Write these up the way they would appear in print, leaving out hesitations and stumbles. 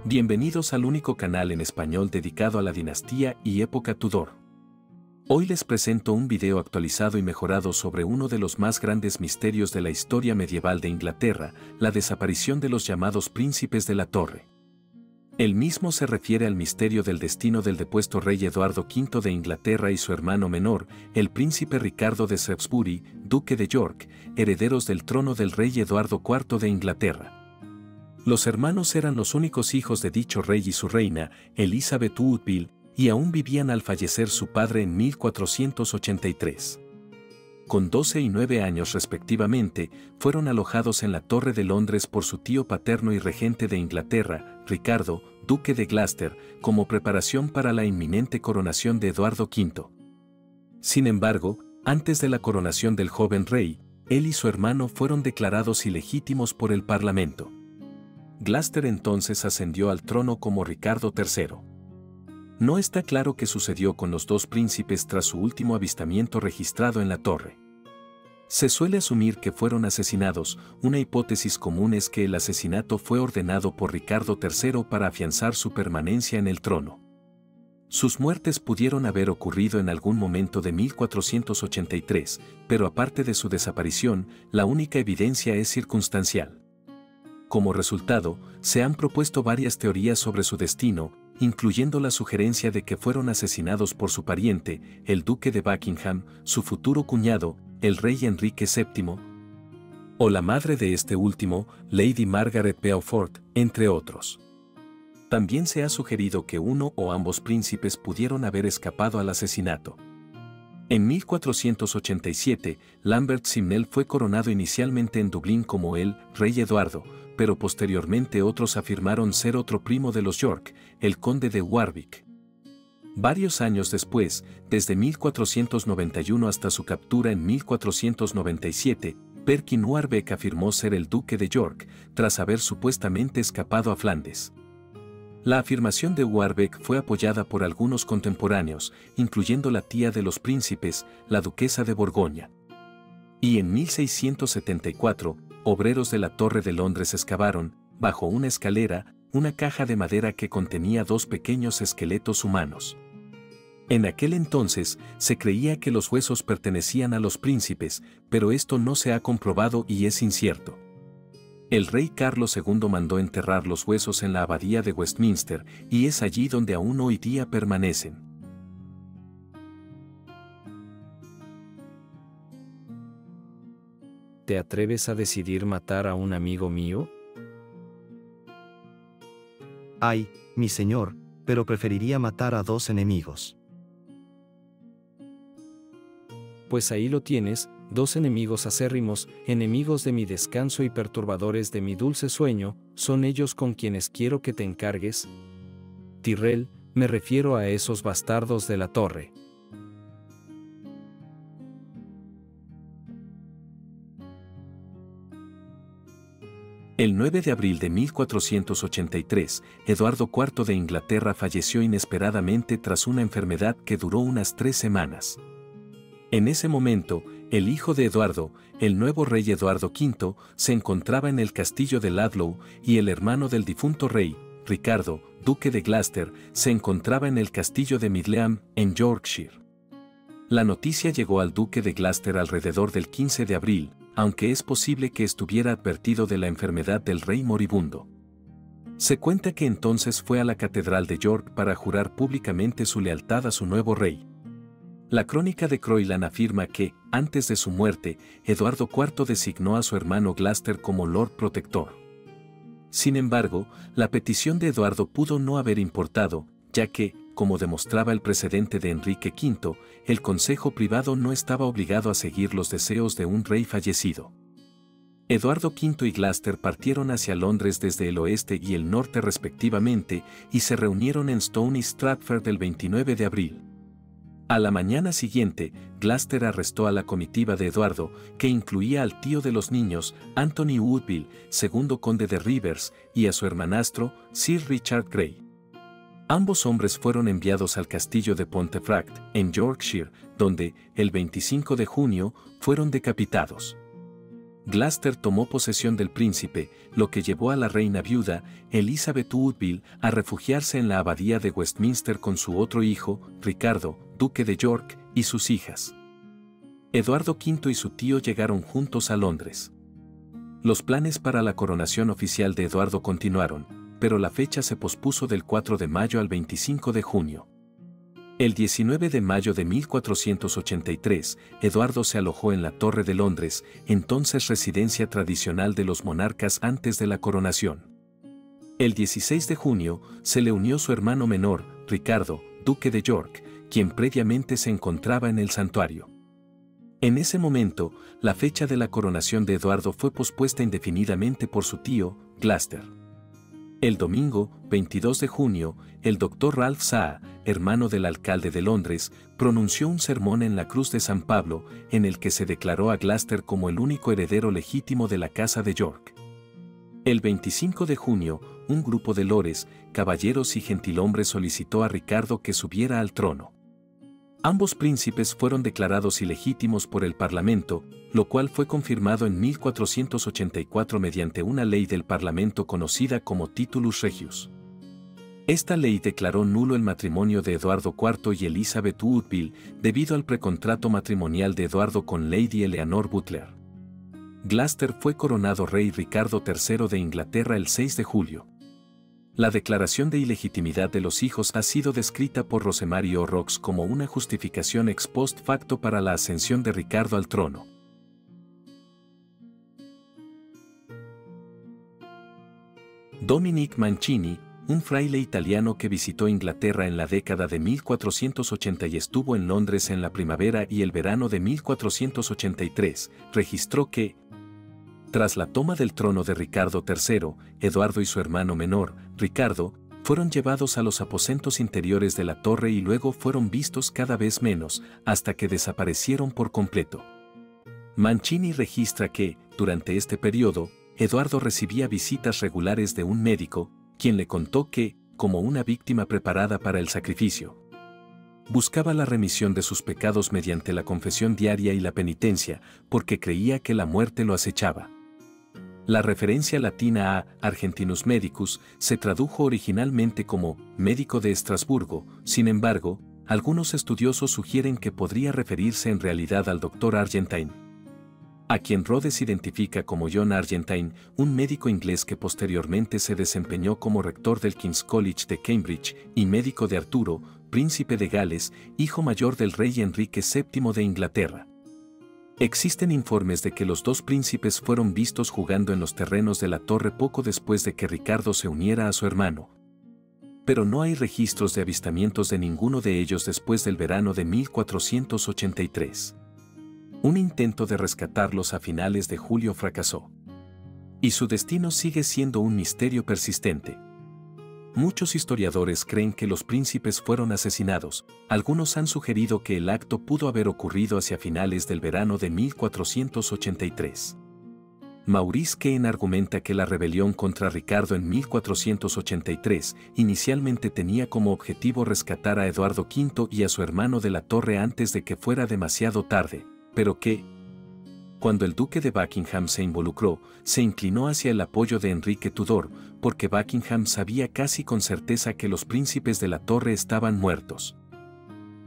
Bienvenidos al único canal en español dedicado a la dinastía y época Tudor. Hoy les presento un video actualizado y mejorado sobre uno de los más grandes misterios de la historia medieval de Inglaterra, la desaparición de los llamados príncipes de la Torre. El mismo se refiere al misterio del destino del depuesto rey Eduardo V de Inglaterra y su hermano menor, el príncipe Ricardo de Shrewsbury, duque de York, herederos del trono del rey Eduardo IV de Inglaterra. Los hermanos eran los únicos hijos de dicho rey y su reina, Elizabeth Woodville, y aún vivían al fallecer su padre en 1483. Con 12 y 9 años respectivamente, fueron alojados en la Torre de Londres por su tío paterno y regente de Inglaterra, Ricardo, duque de Gloucester, como preparación para la inminente coronación de Eduardo V. Sin embargo, antes de la coronación del joven rey, él y su hermano fueron declarados ilegítimos por el Parlamento. Gloucester entonces ascendió al trono como Ricardo III. No está claro qué sucedió con los dos príncipes tras su último avistamiento registrado en la torre. Se suele asumir que fueron asesinados. Una hipótesis común es que el asesinato fue ordenado por Ricardo III para afianzar su permanencia en el trono. Sus muertes pudieron haber ocurrido en algún momento de 1483, pero aparte de su desaparición, la única evidencia es circunstancial. Como resultado, se han propuesto varias teorías sobre su destino, incluyendo la sugerencia de que fueron asesinados por su pariente, el duque de Buckingham, su futuro cuñado, el rey Enrique VII, o la madre de este último, Lady Margaret Beaufort, entre otros. También se ha sugerido que uno o ambos príncipes pudieron haber escapado al asesinato. En 1487, Lambert Simnel fue coronado inicialmente en Dublín como el rey Eduardo, pero posteriormente otros afirmaron ser otro primo de los York, el conde de Warwick. Varios años después, desde 1491 hasta su captura en 1497, Perkin Warbeck afirmó ser el duque de York, tras haber supuestamente escapado a Flandes. La afirmación de Warbeck fue apoyada por algunos contemporáneos, incluyendo la tía de los príncipes, la duquesa de Borgoña. Y en 1674, obreros de la Torre de Londres excavaron, bajo una escalera, una caja de madera que contenía dos pequeños esqueletos humanos. En aquel entonces, se creía que los huesos pertenecían a los príncipes, pero esto no se ha comprobado y es incierto. El rey Carlos II mandó enterrar los huesos en la abadía de Westminster, y es allí donde aún hoy día permanecen. ¿Te atreves a decidir matar a un amigo mío? Ay, mi señor, pero preferiría matar a dos enemigos. Pues ahí lo tienes, dos enemigos acérrimos, enemigos de mi descanso y perturbadores de mi dulce sueño, son ellos con quienes quiero que te encargues. Tyrrell, me refiero a esos bastardos de la torre. El 9 de abril de 1483, Eduardo IV de Inglaterra falleció inesperadamente tras una enfermedad que duró unas 3 semanas. En ese momento, el hijo de Eduardo, el nuevo rey Eduardo V, se encontraba en el castillo de Ludlow y el hermano del difunto rey, Ricardo, duque de Gloucester, se encontraba en el castillo de Middleham, en Yorkshire. La noticia llegó al duque de Gloucester alrededor del 15 de abril, aunque es posible que estuviera advertido de la enfermedad del rey moribundo. Se cuenta que entonces fue a la catedral de York para jurar públicamente su lealtad a su nuevo rey. La crónica de Croyland afirma que, antes de su muerte, Eduardo IV designó a su hermano Gloucester como Lord Protector. Sin embargo, la petición de Eduardo pudo no haber importado, ya que, como demostraba el precedente de Enrique V, el consejo privado no estaba obligado a seguir los deseos de un rey fallecido. Eduardo V y Gloucester partieron hacia Londres desde el oeste y el norte respectivamente y se reunieron en Stone y Stratford el 29 de abril. A la mañana siguiente, Gloucester arrestó a la comitiva de Eduardo, que incluía al tío de los niños, Anthony Woodville, segundo conde de Rivers, y a su hermanastro, Sir Richard Grey. Ambos hombres fueron enviados al castillo de Pontefract, en Yorkshire, donde, el 25 de junio, fueron decapitados. Gloucester tomó posesión del príncipe, lo que llevó a la reina viuda, Elizabeth Woodville, a refugiarse en la abadía de Westminster con su otro hijo, Ricardo, duque de York, y sus hijas. Eduardo V y su tío llegaron juntos a Londres. Los planes para la coronación oficial de Eduardo continuaron, pero la fecha se pospuso del 4 de mayo al 25 de junio. El 19 de mayo de 1483, Eduardo se alojó en la Torre de Londres, entonces residencia tradicional de los monarcas antes de la coronación. El 16 de junio, se le unió su hermano menor, Ricardo, duque de York, quien previamente se encontraba en el santuario. En ese momento, la fecha de la coronación de Eduardo fue pospuesta indefinidamente por su tío, Gloucester. El domingo, 22 de junio, el doctor Ralph Saa, hermano del alcalde de Londres, pronunció un sermón en la Cruz de San Pablo, en el que se declaró a Gloucester como el único heredero legítimo de la Casa de York. El 25 de junio, un grupo de lores, caballeros y gentilhombres solicitó a Ricardo que subiera al trono. Ambos príncipes fueron declarados ilegítimos por el Parlamento, lo cual fue confirmado en 1484 mediante una ley del Parlamento conocida como Titulus Regius. Esta ley declaró nulo el matrimonio de Eduardo IV y Elizabeth Woodville debido al precontrato matrimonial de Eduardo con Lady Eleanor Butler. Gloucester fue coronado rey Ricardo III de Inglaterra el 6 de julio. La declaración de ilegitimidad de los hijos ha sido descrita por Rosemary Horrocks como una justificación ex post facto para la ascensión de Ricardo al trono. Dominic Mancini, un fraile italiano que visitó Inglaterra en la década de 1480 y estuvo en Londres en la primavera y el verano de 1483, registró que, tras la toma del trono de Ricardo III, Eduardo y su hermano menor, Ricardo, fueron llevados a los aposentos interiores de la torre y luego fueron vistos cada vez menos, hasta que desaparecieron por completo. Mancini registra que, durante este periodo, Eduardo recibía visitas regulares de un médico, quien le contó que, como una víctima preparada para el sacrificio, buscaba la remisión de sus pecados mediante la confesión diaria y la penitencia, porque creía que la muerte lo acechaba. La referencia latina a Argentinus Medicus se tradujo originalmente como médico de Estrasburgo, sin embargo, algunos estudiosos sugieren que podría referirse en realidad al Dr. Argentine, a quien Rhodes identifica como John Argentine, un médico inglés que posteriormente se desempeñó como rector del King's College de Cambridge y médico de Arturo, príncipe de Gales, hijo mayor del rey Enrique VII de Inglaterra. Existen informes de que los dos príncipes fueron vistos jugando en los terrenos de la torre poco después de que Ricardo se uniera a su hermano. Pero no hay registros de avistamientos de ninguno de ellos después del verano de 1483. Un intento de rescatarlos a finales de julio fracasó. Y su destino sigue siendo un misterio persistente. Muchos historiadores creen que los príncipes fueron asesinados, algunos han sugerido que el acto pudo haber ocurrido hacia finales del verano de 1483. Maurice Kane argumenta que la rebelión contra Ricardo en 1483 inicialmente tenía como objetivo rescatar a Eduardo V y a su hermano de la torre antes de que fuera demasiado tarde, pero que, cuando el duque de Buckingham se involucró, se inclinó hacia el apoyo de Enrique Tudor, porque Buckingham sabía casi con certeza que los príncipes de la torre estaban muertos.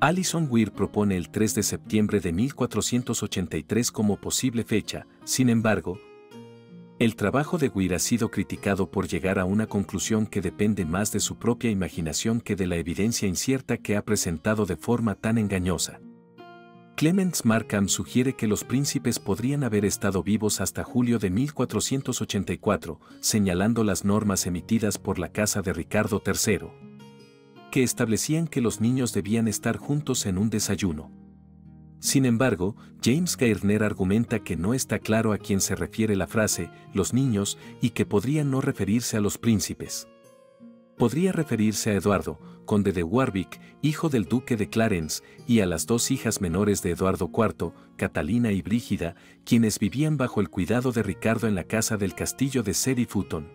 Alison Weir propone el 3 de septiembre de 1483 como posible fecha, sin embargo, el trabajo de Weir ha sido criticado por llegar a una conclusión que depende más de su propia imaginación que de la evidencia incierta que ha presentado de forma tan engañosa. Clements Markham sugiere que los príncipes podrían haber estado vivos hasta julio de 1484, señalando las normas emitidas por la casa de Ricardo III, que establecían que los niños debían estar juntos en un desayuno. Sin embargo, James Gardner argumenta que no está claro a quién se refiere la frase «los niños» y que podría no referirse a los príncipes. Podría referirse a Eduardo, conde de Warwick, hijo del duque de Clarence, y a las dos hijas menores de Eduardo IV, Catalina y Brígida, quienes vivían bajo el cuidado de Ricardo en la casa del castillo de Seri Futon.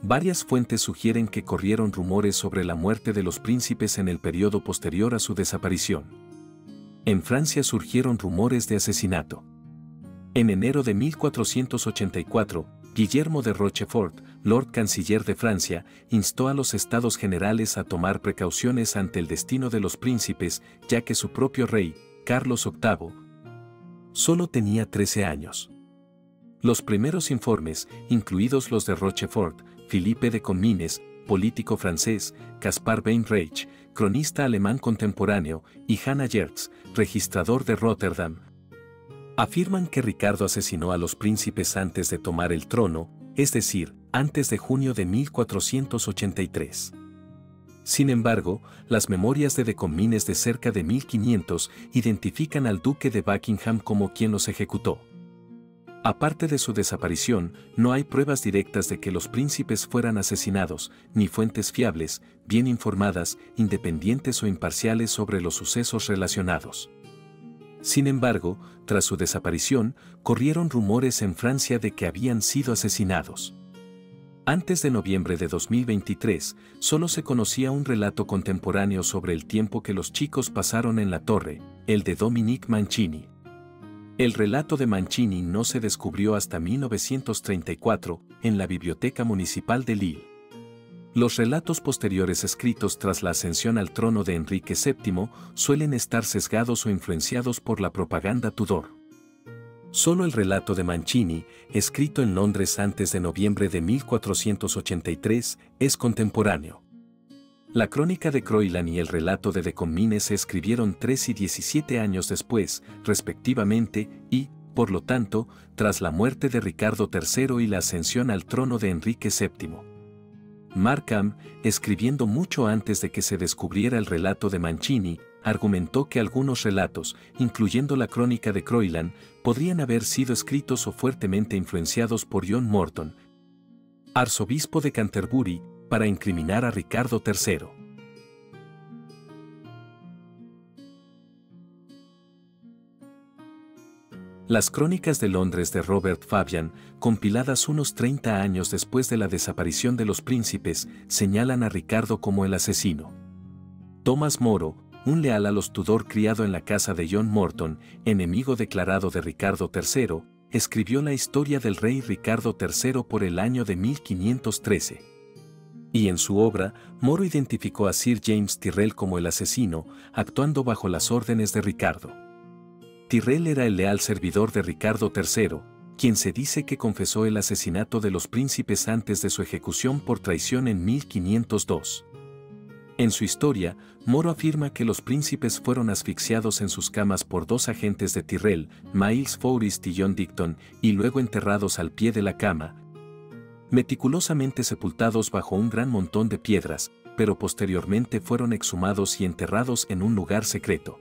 Varias fuentes sugieren que corrieron rumores sobre la muerte de los príncipes en el periodo posterior a su desaparición. En Francia surgieron rumores de asesinato. En enero de 1484, Guillermo de Rochefort, Lord Canciller de Francia, instó a los Estados Generales a tomar precauciones ante el destino de los príncipes, ya que su propio rey, Carlos VIII, solo tenía 13 años. Los primeros informes, incluidos los de Rochefort, Philippe de Comines, político francés, Caspar Weinreich, cronista alemán contemporáneo, y Hannah Yertz, registrador de Rotterdam, afirman que Ricardo asesinó a los príncipes antes de tomar el trono, es decir, antes de junio de 1483. Sin embargo, las memorias de Comines de cerca de 1500 identifican al duque de Buckingham como quien los ejecutó. Aparte de su desaparición, no hay pruebas directas de que los príncipes fueran asesinados, ni fuentes fiables, bien informadas, independientes o imparciales sobre los sucesos relacionados. Sin embargo, tras su desaparición, corrieron rumores en Francia de que habían sido asesinados. Antes de noviembre de 2023, solo se conocía un relato contemporáneo sobre el tiempo que los chicos pasaron en la torre, el de Dominique Mancini. El relato de Mancini no se descubrió hasta 1934, en la Biblioteca Municipal de Lille. Los relatos posteriores escritos tras la ascensión al trono de Enrique VII suelen estar sesgados o influenciados por la propaganda Tudor. Solo el relato de Mancini, escrito en Londres antes de noviembre de 1483, es contemporáneo. La crónica de Croyland y el relato de Comines se escribieron 3 y 17 años después, respectivamente, y, por lo tanto, tras la muerte de Ricardo III y la ascensión al trono de Enrique VII. Markham, escribiendo mucho antes de que se descubriera el relato de Mancini, argumentó que algunos relatos, incluyendo la crónica de Croyland, podrían haber sido escritos o fuertemente influenciados por John Morton, arzobispo de Canterbury, para incriminar a Ricardo III. Las Crónicas de Londres de Robert Fabian, compiladas unos 30 años después de la desaparición de los príncipes, señalan a Ricardo como el asesino. Thomas Moro, un leal a los Tudor criado en la casa de John Morton, enemigo declarado de Ricardo III, escribió la historia del rey Ricardo III por el año de 1513. Y en su obra, Moro identificó a Sir James Tyrrell como el asesino, actuando bajo las órdenes de Ricardo. Tyrrell era el leal servidor de Ricardo III, quien se dice que confesó el asesinato de los príncipes antes de su ejecución por traición en 1502. En su historia, Moro afirma que los príncipes fueron asfixiados en sus camas por 2 agentes de Tyrrell, Miles Forrest y John Dicton, y luego enterrados al pie de la cama, meticulosamente sepultados bajo un gran montón de piedras, pero posteriormente fueron exhumados y enterrados en un lugar secreto.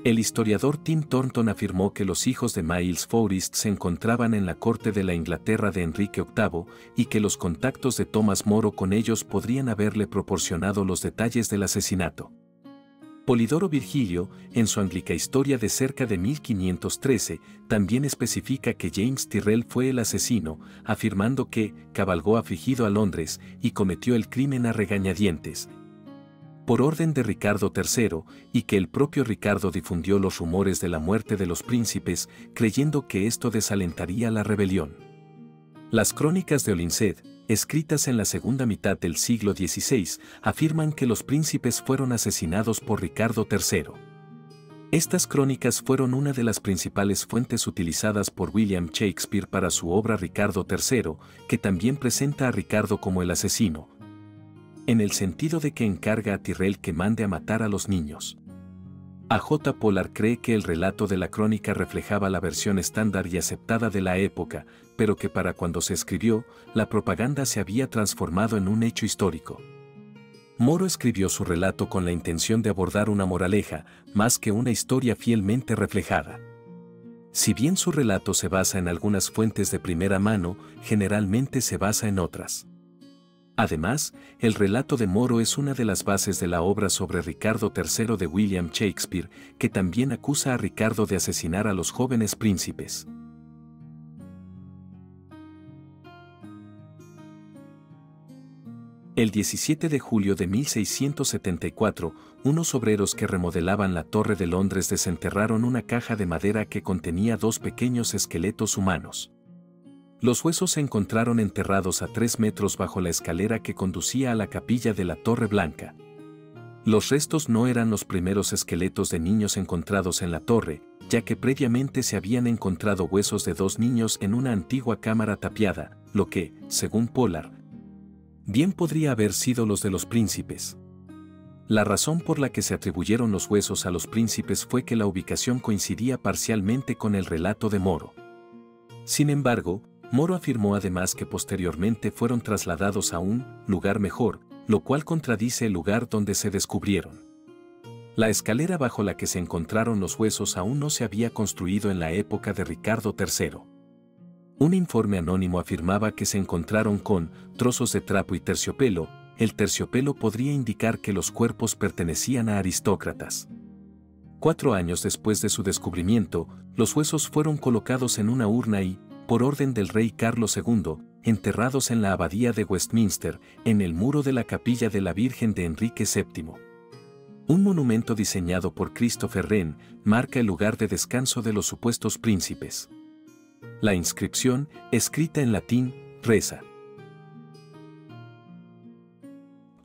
El historiador Tim Thornton afirmó que los hijos de Miles Forrest se encontraban en la corte de la Inglaterra de Enrique VIII y que los contactos de Thomas Moro con ellos podrían haberle proporcionado los detalles del asesinato. Polidoro Virgilio, en su Anglica Historia de cerca de 1513, también especifica que James Tyrrell fue el asesino, afirmando que cabalgó afligido a Londres y cometió el crimen a regañadientes, por orden de Ricardo III, y que el propio Ricardo difundió los rumores de la muerte de los príncipes, creyendo que esto desalentaría la rebelión. Las crónicas de Holinshed, escritas en la segunda mitad del siglo XVI, afirman que los príncipes fueron asesinados por Ricardo III. Estas crónicas fueron una de las principales fuentes utilizadas por William Shakespeare para su obra Ricardo III, que también presenta a Ricardo como el asesino, en el sentido de que encarga a Tyrrell que mande a matar a los niños. A. J. Pollard cree que el relato de la crónica reflejaba la versión estándar y aceptada de la época, pero que para cuando se escribió, la propaganda se había transformado en un hecho histórico. Moro escribió su relato con la intención de abordar una moraleja, más que una historia fielmente reflejada. Si bien su relato se basa en algunas fuentes de primera mano, generalmente se basa en otras. Además, el relato de Moro es una de las bases de la obra sobre Ricardo III de William Shakespeare, que también acusa a Ricardo de asesinar a los jóvenes príncipes. El 17 de julio de 1674, unos obreros que remodelaban la Torre de Londres desenterraron una caja de madera que contenía 2 pequeños esqueletos humanos. Los huesos se encontraron enterrados a 3 metros bajo la escalera que conducía a la capilla de la Torre Blanca. Los restos no eran los primeros esqueletos de niños encontrados en la torre, ya que previamente se habían encontrado huesos de 2 niños en una antigua cámara tapiada, lo que, según Pollard, bien podría haber sido los de los príncipes. La razón por la que se atribuyeron los huesos a los príncipes fue que la ubicación coincidía parcialmente con el relato de Moro. Sin embargo, Moro afirmó además que posteriormente fueron trasladados a un lugar mejor, lo cual contradice el lugar donde se descubrieron. La escalera bajo la que se encontraron los huesos aún no se había construido en la época de Ricardo III. Un informe anónimo afirmaba que se encontraron con trozos de trapo y terciopelo. El terciopelo podría indicar que los cuerpos pertenecían a aristócratas. 4 años después de su descubrimiento, los huesos fueron colocados en una urna y, por orden del rey Carlos II, enterrados en la abadía de Westminster, en el muro de la capilla de la Virgen de Enrique VII. Un monumento diseñado por Christopher Wren marca el lugar de descanso de los supuestos príncipes. La inscripción, escrita en latín, reza: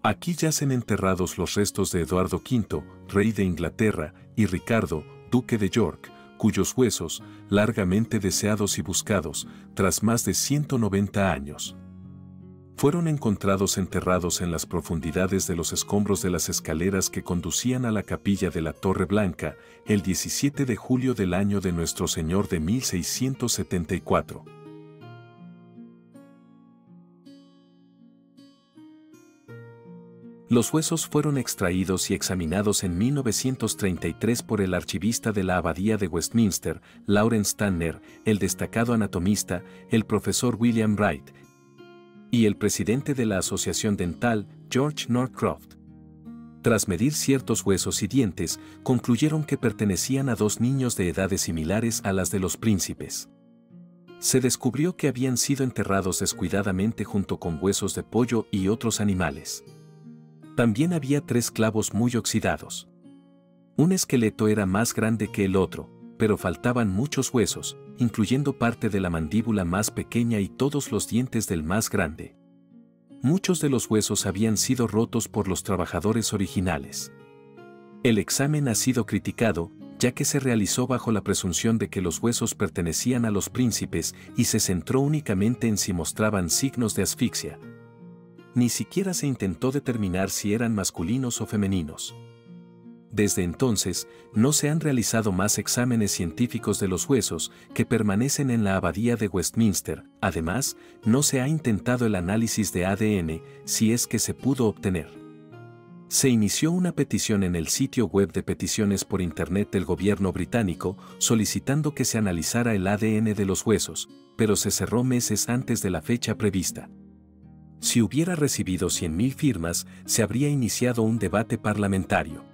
Aquí yacen enterrados los restos de Eduardo V, rey de Inglaterra, y Ricardo, duque de York, cuyos huesos, largamente deseados y buscados, tras más de 190 años, fueron encontrados enterrados en las profundidades de los escombros de las escaleras que conducían a la capilla de la Torre Blanca, el 17 de julio del año de Nuestro Señor de 1674. Los huesos fueron extraídos y examinados en 1933 por el archivista de la Abadía de Westminster, Lawrence Tanner, el destacado anatomista, el profesor William Wright, y el presidente de la Asociación Dental, George Northcroft. Tras medir ciertos huesos y dientes, concluyeron que pertenecían a 2 niños de edades similares a las de los príncipes. Se descubrió que habían sido enterrados descuidadamente junto con huesos de pollo y otros animales. También había 3 clavos muy oxidados. Un esqueleto era más grande que el otro, pero faltaban muchos huesos, incluyendo parte de la mandíbula más pequeña y todos los dientes del más grande. Muchos de los huesos habían sido rotos por los trabajadores originales. El examen ha sido criticado, ya que se realizó bajo la presunción de que los huesos pertenecían a los príncipes y se centró únicamente en si mostraban signos de asfixia. Ni siquiera se intentó determinar si eran masculinos o femeninos. Desde entonces, no se han realizado más exámenes científicos de los huesos que permanecen en la abadía de Westminster. Además, no se ha intentado el análisis de ADN, si es que se pudo obtener. Se inició una petición en el sitio web de peticiones por Internet del gobierno británico solicitando que se analizara el ADN de los huesos, pero se cerró meses antes de la fecha prevista. Si hubiera recibido 100.000 firmas, se habría iniciado un debate parlamentario.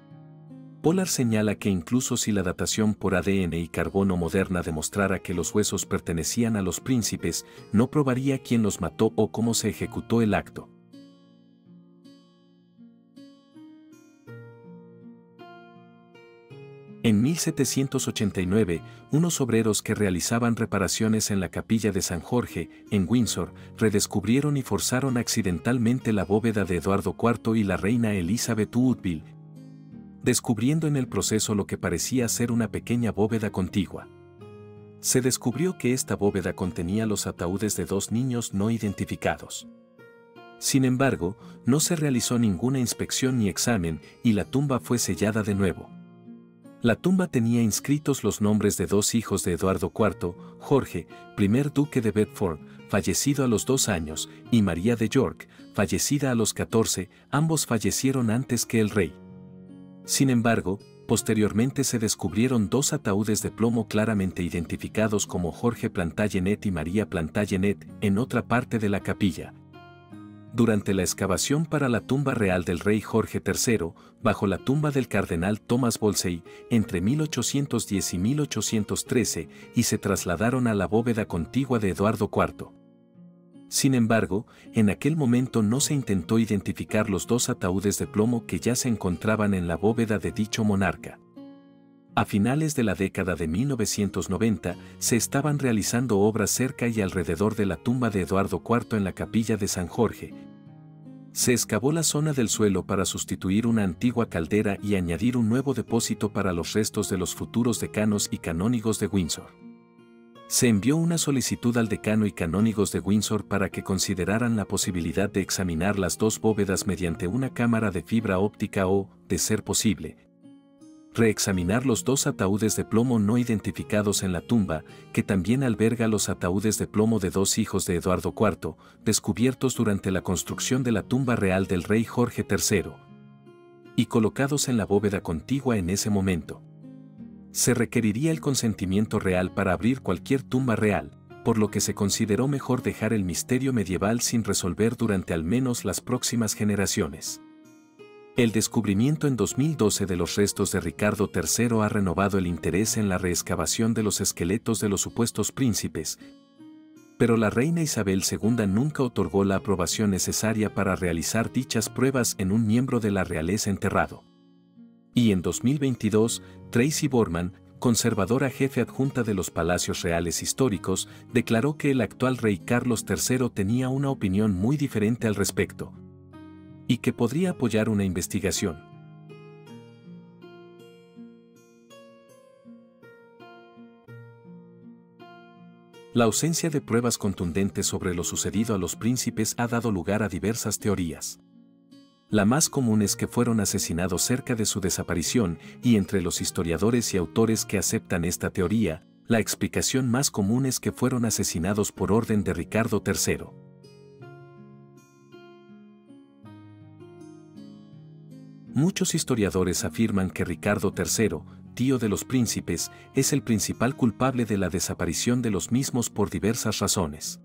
Pollard señala que incluso si la datación por ADN y carbono moderna demostrara que los huesos pertenecían a los príncipes, no probaría quién los mató o cómo se ejecutó el acto. En 1789, unos obreros que realizaban reparaciones en la capilla de San Jorge, en Windsor, redescubrieron y forzaron accidentalmente la bóveda de Eduardo IV y la reina Elizabeth Woodville, descubriendo en el proceso lo que parecía ser una pequeña bóveda contigua. Se descubrió que esta bóveda contenía los ataúdes de 2 niños no identificados. Sin embargo, no se realizó ninguna inspección ni examen y la tumba fue sellada de nuevo. La tumba tenía inscritos los nombres de 2 hijos de Eduardo IV, Jorge, primer duque de Bedford, fallecido a los 2 años, y María de York, fallecida a los 14, ambos fallecieron antes que el rey. Sin embargo, posteriormente se descubrieron 2 ataúdes de plomo claramente identificados como Jorge Plantagenet y María Plantagenet en otra parte de la capilla. Durante la excavación para la tumba real del rey Jorge III, bajo la tumba del cardenal Thomas Wolsey, entre 1810 y 1813, y se trasladaron a la bóveda contigua de Eduardo IV. Sin embargo, en aquel momento no se intentó identificar los 2 ataúdes de plomo que ya se encontraban en la bóveda de dicho monarca. A finales de la década de 1990, se estaban realizando obras cerca y alrededor de la tumba de Eduardo IV en la capilla de San Jorge. Se excavó la zona del suelo para sustituir una antigua caldera y añadir un nuevo depósito para los restos de los futuros decanos y canónigos de Windsor. Se envió una solicitud al decano y canónigos de Windsor para que consideraran la posibilidad de examinar las 2 bóvedas mediante una cámara de fibra óptica o, de ser posible, reexaminar los 2 ataúdes de plomo no identificados en la tumba, que también alberga los ataúdes de plomo de 2 hijos de Eduardo IV, descubiertos durante la construcción de la tumba real del rey Jorge III, y colocados en la bóveda contigua en ese momento. Se requeriría el consentimiento real para abrir cualquier tumba real, por lo que se consideró mejor dejar el misterio medieval sin resolver durante al menos las próximas generaciones. El descubrimiento en 2012 de los restos de Ricardo III ha renovado el interés en la reexcavación de los esqueletos de los supuestos príncipes, pero la reina Isabel II nunca otorgó la aprobación necesaria para realizar dichas pruebas en un miembro de la realeza enterrado. Y en 2022, Tracy Borman, conservadora jefe adjunta de los Palacios Reales Históricos, declaró que el actual rey Carlos III tenía una opinión muy diferente al respecto, y que podría apoyar una investigación. La ausencia de pruebas contundentes sobre lo sucedido a los príncipes ha dado lugar a diversas teorías. La más común es que fueron asesinados cerca de su desaparición, y entre los historiadores y autores que aceptan esta teoría, la explicación más común es que fueron asesinados por orden de Ricardo III. Muchos historiadores afirman que Ricardo III, tío de los príncipes, es el principal culpable de la desaparición de los mismos por diversas razones.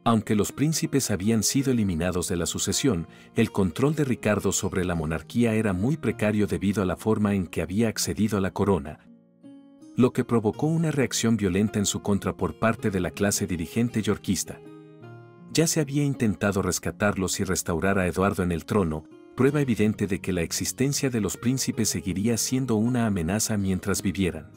Aunque los príncipes habían sido eliminados de la sucesión, el control de Ricardo sobre la monarquía era muy precario debido a la forma en que había accedido a la corona, lo que provocó una reacción violenta en su contra por parte de la clase dirigente yorquista. Ya se había intentado rescatarlos y restaurar a Eduardo en el trono, prueba evidente de que la existencia de los príncipes seguiría siendo una amenaza mientras vivieran.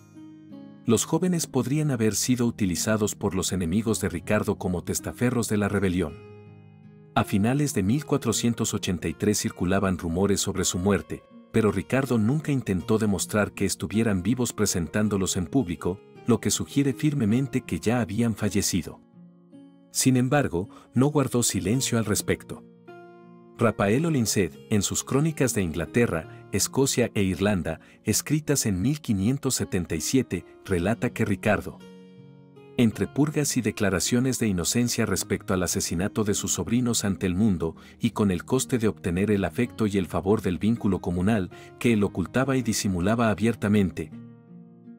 Los jóvenes podrían haber sido utilizados por los enemigos de Ricardo como testaferros de la rebelión. A finales de 1483 circulaban rumores sobre su muerte, pero Ricardo nunca intentó demostrar que estuvieran vivos presentándolos en público, lo que sugiere firmemente que ya habían fallecido. Sin embargo, no guardó silencio al respecto. Rafael Holinshed, en sus crónicas de Inglaterra, Escocia e Irlanda, escritas en 1577, relata que Ricardo, entre purgas y declaraciones de inocencia respecto al asesinato de sus sobrinos ante el mundo, y con el coste de obtener el afecto y el favor del vínculo comunal, que él ocultaba y disimulaba abiertamente,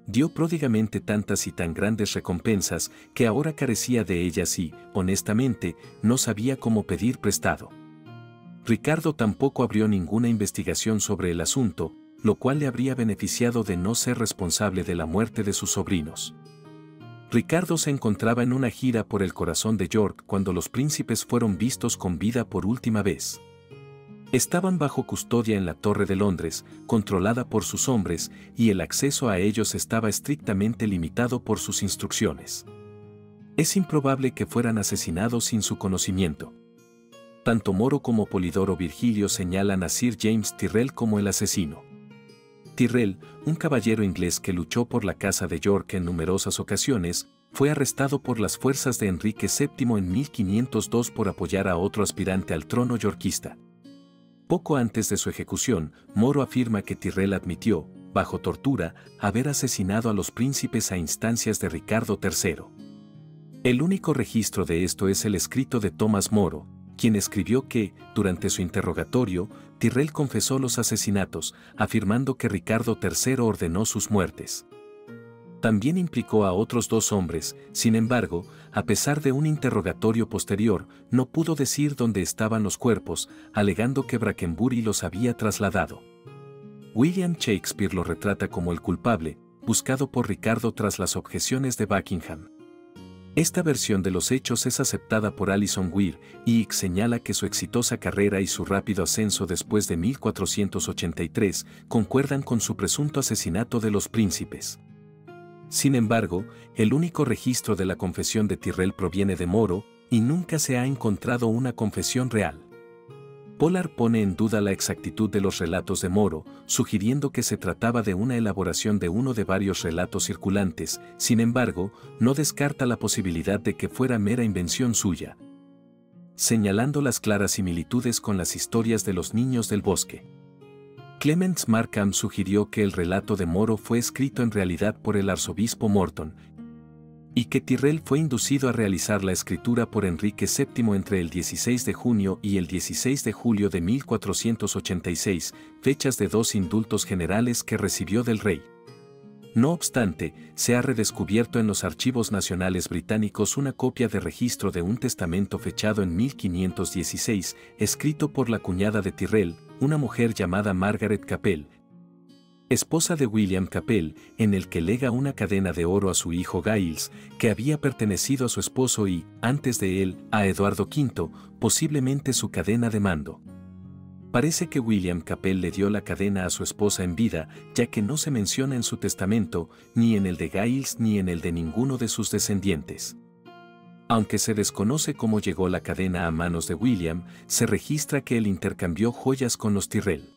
dio pródigamente tantas y tan grandes recompensas que ahora carecía de ellas y, honestamente, no sabía cómo pedir prestado. Ricardo tampoco abrió ninguna investigación sobre el asunto, lo cual le habría beneficiado de no ser responsable de la muerte de sus sobrinos. Ricardo se encontraba en una gira por el corazón de York cuando los príncipes fueron vistos con vida por última vez. Estaban bajo custodia en la Torre de Londres, controlada por sus hombres, y el acceso a ellos estaba estrictamente limitado por sus instrucciones. Es improbable que fueran asesinados sin su conocimiento. Tanto Moro como Polidoro Virgilio señalan a Sir James Tyrrell como el asesino. Tyrrell, un caballero inglés que luchó por la casa de York en numerosas ocasiones, fue arrestado por las fuerzas de Enrique VII en 1502 por apoyar a otro aspirante al trono yorquista. Poco antes de su ejecución, Moro afirma que Tyrrell admitió, bajo tortura, haber asesinado a los príncipes a instancias de Ricardo III. El único registro de esto es el escrito de Thomas Moro, quien escribió que, durante su interrogatorio, Tyrrell confesó los asesinatos, afirmando que Ricardo III ordenó sus muertes. También implicó a otros 2 hombres, sin embargo, a pesar de un interrogatorio posterior, no pudo decir dónde estaban los cuerpos, alegando que Brackenbury los había trasladado. William Shakespeare lo retrata como el culpable, buscado por Ricardo tras las objeciones de Buckingham. Esta versión de los hechos es aceptada por Alison Weir, y señala que su exitosa carrera y su rápido ascenso después de 1483 concuerdan con su presunto asesinato de los príncipes. Sin embargo, el único registro de la confesión de Tyrrell proviene de Moro, y nunca se ha encontrado una confesión real. Pollard pone en duda la exactitud de los relatos de Moro, sugiriendo que se trataba de una elaboración de uno de varios relatos circulantes. Sin embargo, no descarta la posibilidad de que fuera mera invención suya, señalando las claras similitudes con las historias de los niños del bosque. Clements Markham sugirió que el relato de Moro fue escrito en realidad por el arzobispo Morton, y que Tyrrell fue inducido a realizar la escritura por Enrique VII entre el 16 de junio y el 16 de julio de 1486, fechas de 2 indultos generales que recibió del rey. No obstante, se ha redescubierto en los archivos nacionales británicos una copia de registro de un testamento fechado en 1516, escrito por la cuñada de Tyrrell, una mujer llamada Margaret Capel, esposa de William Capel, en el que lega una cadena de oro a su hijo Giles, que había pertenecido a su esposo y, antes de él, a Eduardo V, posiblemente su cadena de mando. Parece que William Capel le dio la cadena a su esposa en vida, ya que no se menciona en su testamento, ni en el de Giles ni en el de ninguno de sus descendientes. Aunque se desconoce cómo llegó la cadena a manos de William, se registra que él intercambió joyas con los Tyrrell.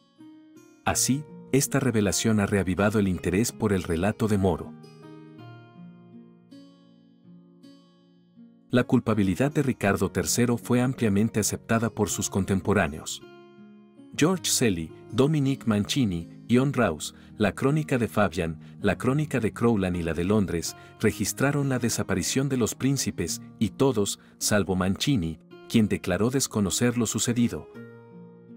Así, esta revelación ha reavivado el interés por el relato de Moro. La culpabilidad de Ricardo III fue ampliamente aceptada por sus contemporáneos. George Selly, Dominic Mancini, Ion Rouse, la crónica de Fabian, la crónica de Crowland y la de Londres, registraron la desaparición de los príncipes, y todos, salvo Mancini, quien declaró desconocer lo sucedido,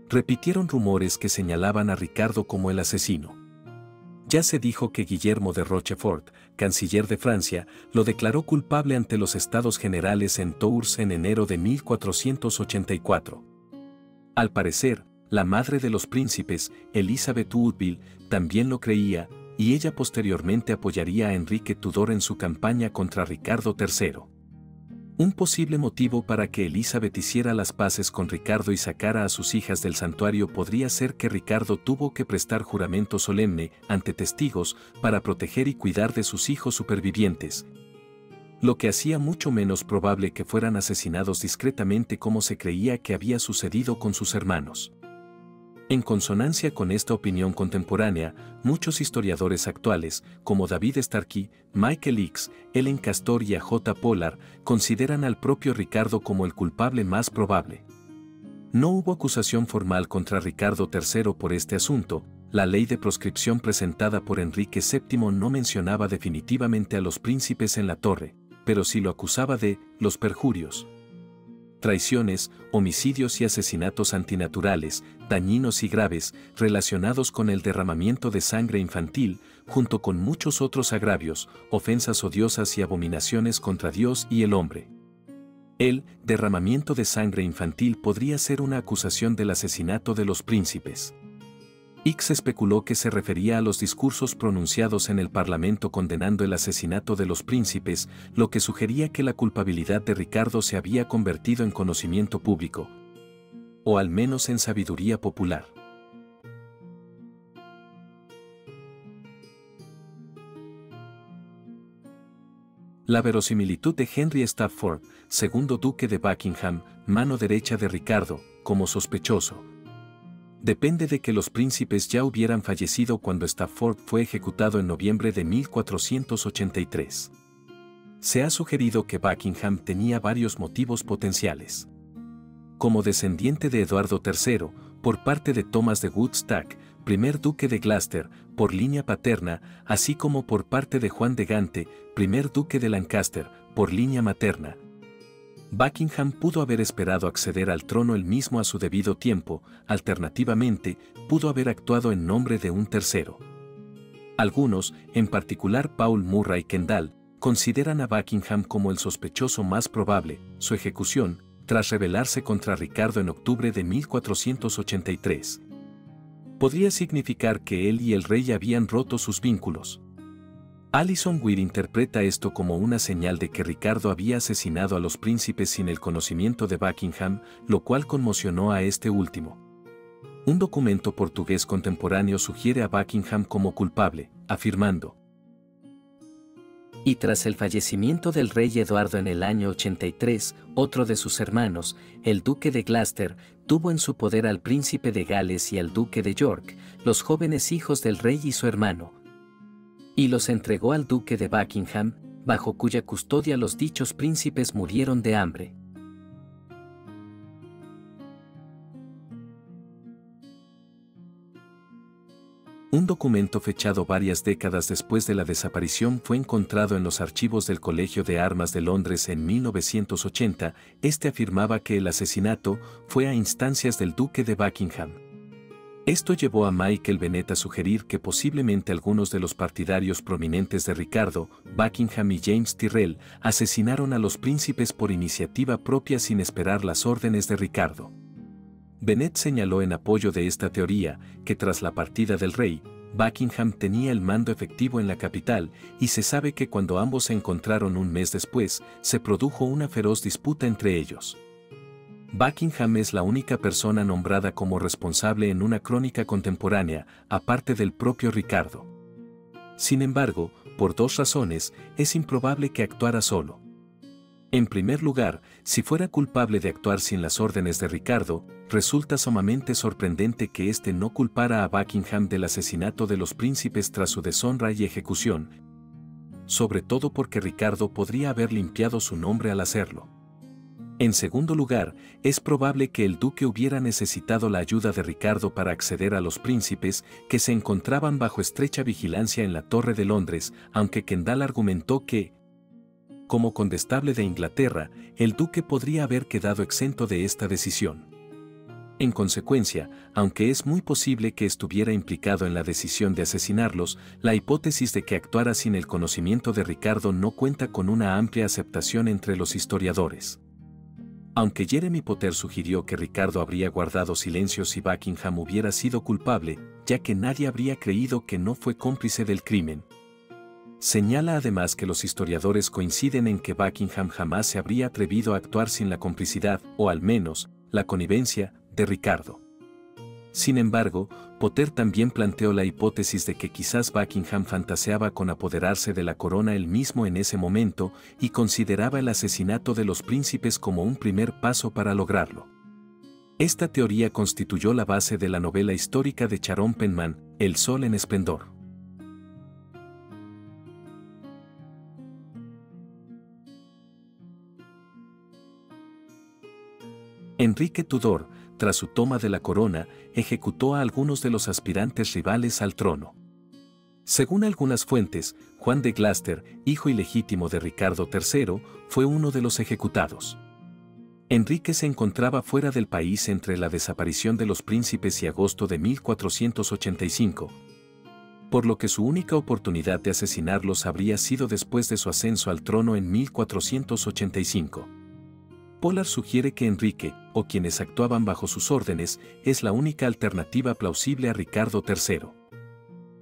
repitieron rumores que señalaban a Ricardo como el asesino. Ya se dijo que Guillermo de Rochefort, canciller de Francia, lo declaró culpable ante los Estados Generales en Tours en enero de 1484. Al parecer, la madre de los príncipes, Elizabeth Woodville, también lo creía, y ella posteriormente apoyaría a Enrique Tudor en su campaña contra Ricardo III. Un posible motivo para que Elizabeth hiciera las paces con Ricardo y sacara a sus hijas del santuario podría ser que Ricardo tuvo que prestar juramento solemne ante testigos para proteger y cuidar de sus hijos supervivientes, lo que hacía mucho menos probable que fueran asesinados discretamente como se creía que había sucedido con sus hermanos. En consonancia con esta opinión contemporánea, muchos historiadores actuales, como David Starkey, Michael Hicks, Ellen Castor y A.J. Pollard, consideran al propio Ricardo como el culpable más probable. No hubo acusación formal contra Ricardo III por este asunto. La ley de proscripción presentada por Enrique VII no mencionaba definitivamente a los príncipes en la torre, pero sí lo acusaba de los perjurios, traiciones, homicidios y asesinatos antinaturales, dañinos y graves, relacionados con el derramamiento de sangre infantil, junto con muchos otros agravios, ofensas odiosas y abominaciones contra Dios y el hombre. El derramamiento de sangre infantil podría ser una acusación del asesinato de los príncipes. Hicks especuló que se refería a los discursos pronunciados en el Parlamento condenando el asesinato de los príncipes, lo que sugería que la culpabilidad de Ricardo se había convertido en conocimiento público, o al menos en sabiduría popular. La verosimilitud de Henry Stafford, segundo duque de Buckingham, mano derecha de Ricardo, como sospechoso, depende de que los príncipes ya hubieran fallecido cuando Stafford fue ejecutado en noviembre de 1483. Se ha sugerido que Buckingham tenía varios motivos potenciales. Como descendiente de Eduardo III, por parte de Thomas de Woodstock, primer duque de Gloucester, por línea paterna, así como por parte de Juan de Gante, primer duque de Lancaster, por línea materna, Buckingham pudo haber esperado acceder al trono él mismo a su debido tiempo, alternativamente, pudo haber actuado en nombre de un tercero. Algunos, en particular Paul Murray Kendall, consideran a Buckingham como el sospechoso más probable. Su ejecución, tras rebelarse contra Ricardo en octubre de 1483, podría significar que él y el rey habían roto sus vínculos. Alison Weir interpreta esto como una señal de que Ricardo había asesinado a los príncipes sin el conocimiento de Buckingham, lo cual conmocionó a este último. Un documento portugués contemporáneo sugiere a Buckingham como culpable, afirmando: y tras el fallecimiento del rey Eduardo en el año 83, otro de sus hermanos, el duque de Gloucester, tuvo en su poder al príncipe de Gales y al duque de York, los jóvenes hijos del rey y su hermano, y los entregó al duque de Buckingham, bajo cuya custodia los dichos príncipes murieron de hambre. Un documento fechado varias décadas después de la desaparición fue encontrado en los archivos del Colegio de Armas de Londres en 1980. Este afirmaba que el asesinato fue a instancias del duque de Buckingham. Esto llevó a Michael Bennet a sugerir que posiblemente algunos de los partidarios prominentes de Ricardo, Buckingham y James Tyrrell, asesinaron a los príncipes por iniciativa propia sin esperar las órdenes de Ricardo. Bennet señaló en apoyo de esta teoría que tras la partida del rey, Buckingham tenía el mando efectivo en la capital y se sabe que cuando ambos se encontraron un mes después, se produjo una feroz disputa entre ellos. Buckingham es la única persona nombrada como responsable en una crónica contemporánea, aparte del propio Ricardo. Sin embargo, por dos razones, es improbable que actuara solo. En primer lugar, si fuera culpable de actuar sin las órdenes de Ricardo, resulta sumamente sorprendente que éste no culpara a Buckingham del asesinato de los príncipes tras su deshonra y ejecución, sobre todo porque Ricardo podría haber limpiado su nombre al hacerlo. En segundo lugar, es probable que el duque hubiera necesitado la ayuda de Ricardo para acceder a los príncipes, que se encontraban bajo estrecha vigilancia en la Torre de Londres, aunque Kendall argumentó que, como condestable de Inglaterra, el duque podría haber quedado exento de esta decisión. En consecuencia, aunque es muy posible que estuviera implicado en la decisión de asesinarlos, la hipótesis de que actuara sin el conocimiento de Ricardo no cuenta con una amplia aceptación entre los historiadores. Aunque Jeremy Potter sugirió que Ricardo habría guardado silencio si Buckingham hubiera sido culpable, ya que nadie habría creído que no fue cómplice del crimen. Señala además que los historiadores coinciden en que Buckingham jamás se habría atrevido a actuar sin la complicidad, o al menos, la connivencia, de Ricardo. Sin embargo, Potter también planteó la hipótesis de que quizás Buckingham fantaseaba con apoderarse de la corona él mismo en ese momento y consideraba el asesinato de los príncipes como un primer paso para lograrlo. Esta teoría constituyó la base de la novela histórica de Sharon Penman, El Sol en Esplendor. Enrique Tudor, tras su toma de la corona, ejecutó a algunos de los aspirantes rivales al trono. Según algunas fuentes, Juan de Gloucester, hijo ilegítimo de Ricardo III, fue uno de los ejecutados. Enrique se encontraba fuera del país entre la desaparición de los príncipes y agosto de 1485, por lo que su única oportunidad de asesinarlos habría sido después de su ascenso al trono en 1485. Pollard sugiere que Enrique, o quienes actuaban bajo sus órdenes, es la única alternativa plausible a Ricardo III.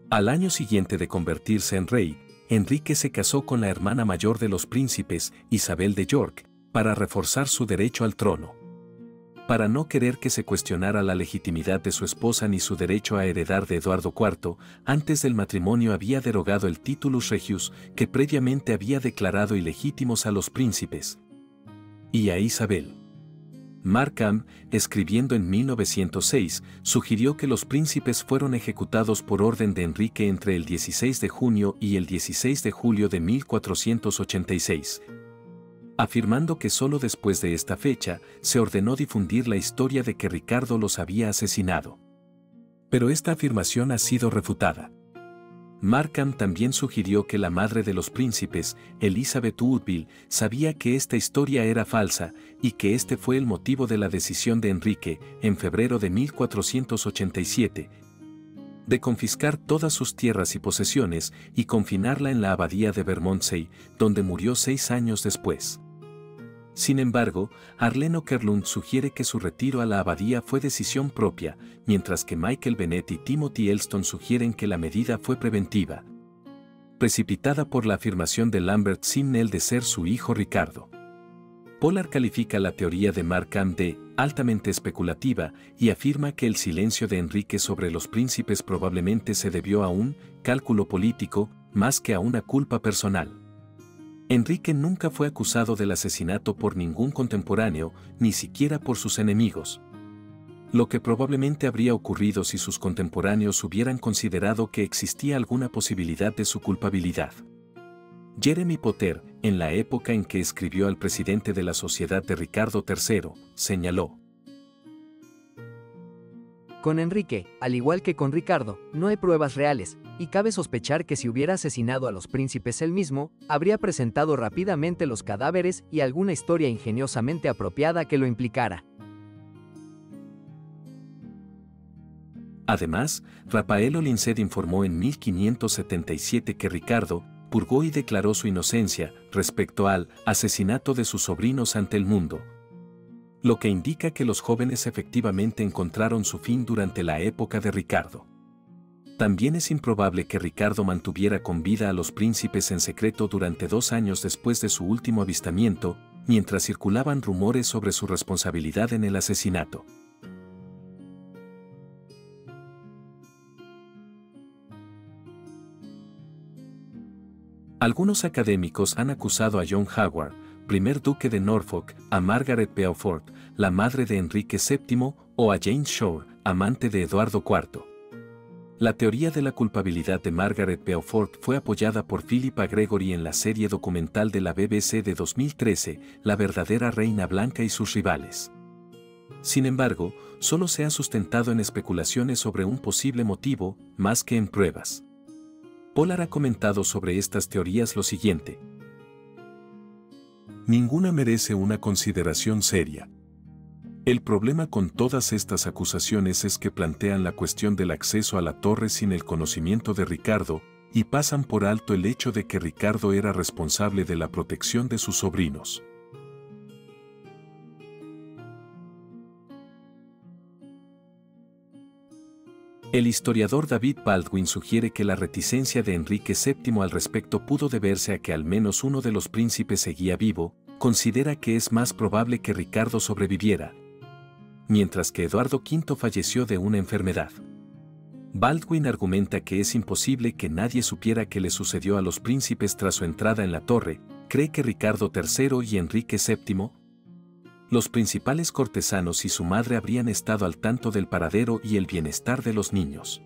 Al año siguiente de convertirse en rey, Enrique se casó con la hermana mayor de los príncipes, Isabel de York, para reforzar su derecho al trono. Para no querer que se cuestionara la legitimidad de su esposa ni su derecho a heredar de Eduardo IV, antes del matrimonio había derogado el titulus regius, que previamente había declarado ilegítimos a los príncipes y a Isabel. Markham, escribiendo en 1906, sugirió que los príncipes fueron ejecutados por orden de Enrique entre el 16 de junio y el 16 de julio de 1486, afirmando que solo después de esta fecha se ordenó difundir la historia de que Ricardo los había asesinado. Pero esta afirmación ha sido refutada. Markham también sugirió que la madre de los príncipes, Elizabeth Woodville, sabía que esta historia era falsa y que este fue el motivo de la decisión de Enrique, en febrero de 1487, de confiscar todas sus tierras y posesiones y confinarla en la abadía de Bermondsey, donde murió 6 años después. Sin embargo, Arlene Okerlund sugiere que su retiro a la abadía fue decisión propia, mientras que Michael Bennet y Timothy Elston sugieren que la medida fue preventiva. precipitada por la afirmación de Lambert Simnel de ser su hijo Ricardo. Pollard califica la teoría de Markham de altamente especulativa y afirma que el silencio de Enrique sobre los príncipes probablemente se debió a un cálculo político más que a una culpa personal. Enrique nunca fue acusado del asesinato por ningún contemporáneo, ni siquiera por sus enemigos. Lo que probablemente habría ocurrido si sus contemporáneos hubieran considerado que existía alguna posibilidad de su culpabilidad. Jeremy Potter, en la época en que escribió al presidente de la Sociedad de Ricardo III, señaló: Con Enrique, al igual que con Ricardo, no hay pruebas reales, y cabe sospechar que si hubiera asesinado a los príncipes él mismo, habría presentado rápidamente los cadáveres y alguna historia ingeniosamente apropiada que lo implicara. Además, Raffaello Linced informó en 1577 que Ricardo purgó y declaró su inocencia respecto al asesinato de sus sobrinos ante el mundo, lo que indica que los jóvenes efectivamente encontraron su fin durante la época de Ricardo. También es improbable que Ricardo mantuviera con vida a los príncipes en secreto durante 2 años después de su último avistamiento, mientras circulaban rumores sobre su responsabilidad en el asesinato. Algunos académicos han acusado a John Howard, primer duque de Norfolk, a Margaret Beaufort, la madre de Enrique VII, o a James Shore, amante de Eduardo IV. La teoría de la culpabilidad de Margaret Beaufort fue apoyada por Philippa Gregory en la serie documental de la BBC de 2013, La verdadera Reina Blanca y sus rivales. Sin embargo, solo se ha sustentado en especulaciones sobre un posible motivo, más que en pruebas. Pollard ha comentado sobre estas teorías lo siguiente: ninguna merece una consideración seria. El problema con todas estas acusaciones es que plantean la cuestión del acceso a la torre sin el conocimiento de Ricardo, y pasan por alto el hecho de que Ricardo era responsable de la protección de sus sobrinos. El historiador David Baldwin sugiere que la reticencia de Enrique VII al respecto pudo deberse a que al menos uno de los príncipes seguía vivo. Considera que es más probable que Ricardo sobreviviera, mientras que Eduardo V falleció de una enfermedad. Baldwin argumenta que es imposible que nadie supiera qué le sucedió a los príncipes tras su entrada en la torre. Cree que Ricardo III y Enrique VII, los principales cortesanos y su madre habrían estado al tanto del paradero y el bienestar de los niños.